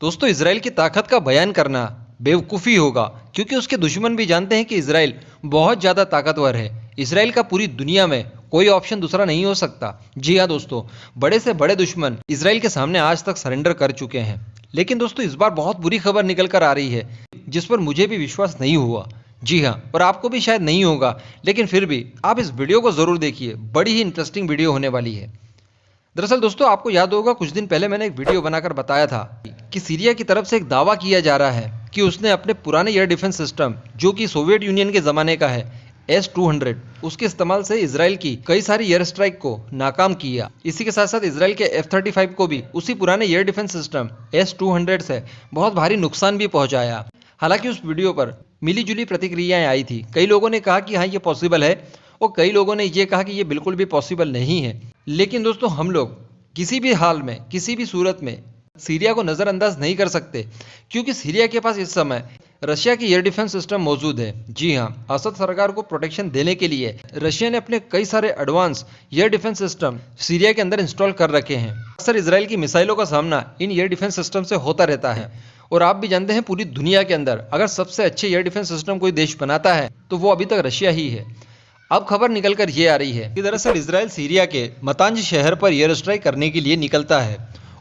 दोस्तों, इसराइल की ताकत का बयान करना बेवकूफ़ी होगा, क्योंकि उसके दुश्मन भी जानते हैं कि इसराइल बहुत ज़्यादा ताकतवर है। इसराइल का पूरी दुनिया में कोई ऑप्शन दूसरा नहीं हो सकता। जी हाँ दोस्तों, बड़े से बड़े दुश्मन इसराइल के सामने आज तक सरेंडर कर चुके हैं। लेकिन दोस्तों, इस बार बहुत बुरी खबर निकल कर आ रही है, जिस पर मुझे भी विश्वास नहीं हुआ। जी हाँ, और आपको भी शायद नहीं होगा, लेकिन फिर भी आप इस वीडियो को ज़रूर देखिए। बड़ी ही इंटरेस्टिंग वीडियो होने वाली है। दरअसल दोस्तों, आपको याद होगा कुछ दिन पहले मैंने एक वीडियो बनाकर बताया था कि सीरिया की तरफ से एक दावा किया जा रहा है कि उसने अपने पुराने एयर डिफेंस सिस्टम, जो कि सोवियत यूनियन के ज़माने का है, S-200, उसके इस्तेमाल से इसराइल की कई सारी एयर स्ट्राइक को नाकाम किया। इसी के साथ साथ इसराइल के F-35 को भी उसी पुराने एयर डिफेंस सिस्टम S-200 से बहुत भारी नुकसान भी पहुंचाया। हालांकि उस वीडियो पर मिली जुली प्रतिक्रियाएं आई थी। कई लोगों ने कहा कि हाँ, ये पॉसिबल है, और कई लोगों ने ये कहा कि ये बिल्कुल भी पॉसिबल नहीं है। लेकिन दोस्तों, हम लोग किसी भी हाल में, किसी भी सूरत में सीरिया को नज़रअंदाज नहीं कर सकते, क्योंकि सीरिया के पास इस समय रशिया की एयर डिफेंस सिस्टम मौजूद है। जी हाँ, असद सरकार को प्रोटेक्शन देने के लिए रशिया ने अपने कई सारे advance air defence system Syria के अंदर इंस्टॉल कर रखे हैं। अक्सर इसराइल की मिसाइलों का सामना इन एयर डिफेंस सिस्टम से होता रहता है। और आप भी जानते हैं, पूरी दुनिया के अंदर अगर सबसे अच्छे एयर डिफेंस सिस्टम कोई देश बनाता है तो वो अभी तक रशिया ही है। अब खबर निकल कर ये आ रही है कि दरअसल इसराइल सीरिया के मतांज शहर पर एयर स्ट्राइक करने के लिए निकलता है,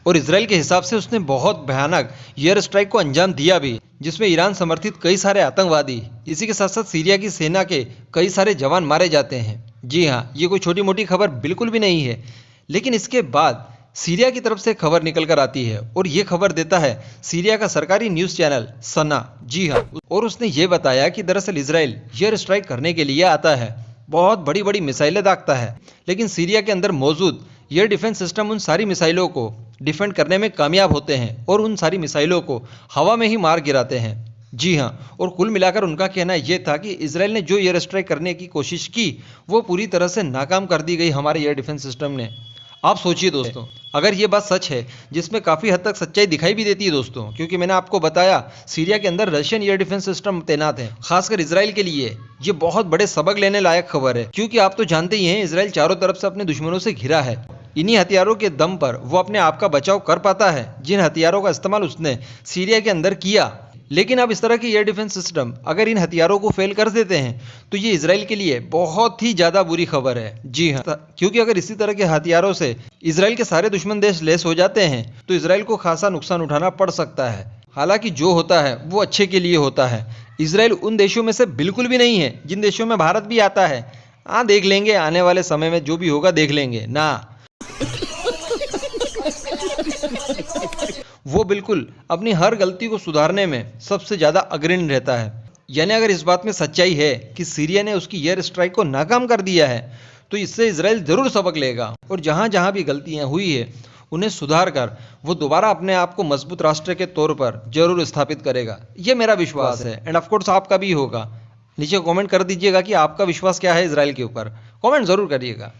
और इसराइल के हिसाब से उसने बहुत भयानक एयर स्ट्राइक को अंजाम दिया भी, जिसमें ईरान समर्थित कई सारे आतंकवादी, इसी के साथ साथ सीरिया की सेना के कई सारे जवान मारे जाते हैं। जी हाँ, ये कोई छोटी मोटी खबर बिल्कुल भी नहीं है। लेकिन इसके बाद सीरिया की तरफ से खबर निकल कर आती है, और ये खबर देता है सीरिया का सरकारी न्यूज़ चैनल सना। जी हाँ, और उसने ये बताया कि दरअसल इसराइल एयर स्ट्राइक करने के लिए आता है, बहुत बड़ी बड़ी मिसाइलें दागता है, लेकिन सीरिया के अंदर मौजूद एयर डिफेंस सिस्टम उन सारी मिसाइलों को डिफेंड करने में कामयाब होते हैं, और उन सारी मिसाइलों को हवा में ही मार गिराते हैं। जी हाँ, और कुल मिलाकर उनका कहना यह था कि इसराइल ने जो एयर स्ट्राइक करने की कोशिश की, वो पूरी तरह से नाकाम कर दी गई हमारे एयर डिफेंस सिस्टम ने। आप सोचिए दोस्तों, अगर ये बात सच है, जिसमें काफ़ी हद तक सच्चाई दिखाई भी देती है दोस्तों, क्योंकि मैंने आपको बताया सीरिया के अंदर रशियन एयर डिफेंस सिस्टम तैनात हैं। खासकर इसराइल के लिए ये बहुत बड़े सबक लेने लायक खबर है, क्योंकि आप तो जानते ही हैं, इसराइल चारों तरफ से अपने दुश्मनों से घिरा है। इन्हीं हथियारों के दम पर वो अपने आप का बचाव कर पाता है, जिन हथियारों का इस्तेमाल उसने सीरिया के अंदर किया। लेकिन अब इस तरह की एयर डिफेंस सिस्टम अगर इन हथियारों को फेल कर देते हैं, तो ये इसराइल के लिए बहुत ही ज़्यादा बुरी खबर है। जी हाँ, क्योंकि अगर इसी तरह के हथियारों से इसराइल के सारे दुश्मन देश लैस हो जाते हैं, तो इसराइल को खासा नुकसान उठाना पड़ सकता है। हालांकि जो होता है वो अच्छे के लिए होता है। इसराइल उन देशों में से बिल्कुल भी नहीं है जिन देशों में भारत भी आता है। हाँ, देख लेंगे आने वाले समय में, जो भी होगा देख लेंगे ना। वो बिल्कुल अपनी हर गलती को सुधारने में सबसे ज़्यादा अग्रणी रहता है। यानी अगर इस बात में सच्चाई है कि सीरिया ने उसकी एयर स्ट्राइक को नाकाम कर दिया है, तो इससे इसराइल ज़रूर सबक लेगा, और जहाँ जहाँ भी गलतियाँ हुई है उन्हें सुधार कर वो दोबारा अपने आप को मजबूत राष्ट्र के तौर पर जरूर स्थापित करेगा। ये मेरा विश्वास है, एंड ऑफकोर्स आपका भी होगा। नीचे कमेंट कर दीजिएगा कि आपका विश्वास क्या है इसराइल के ऊपर। कमेंट ज़रूर करिएगा।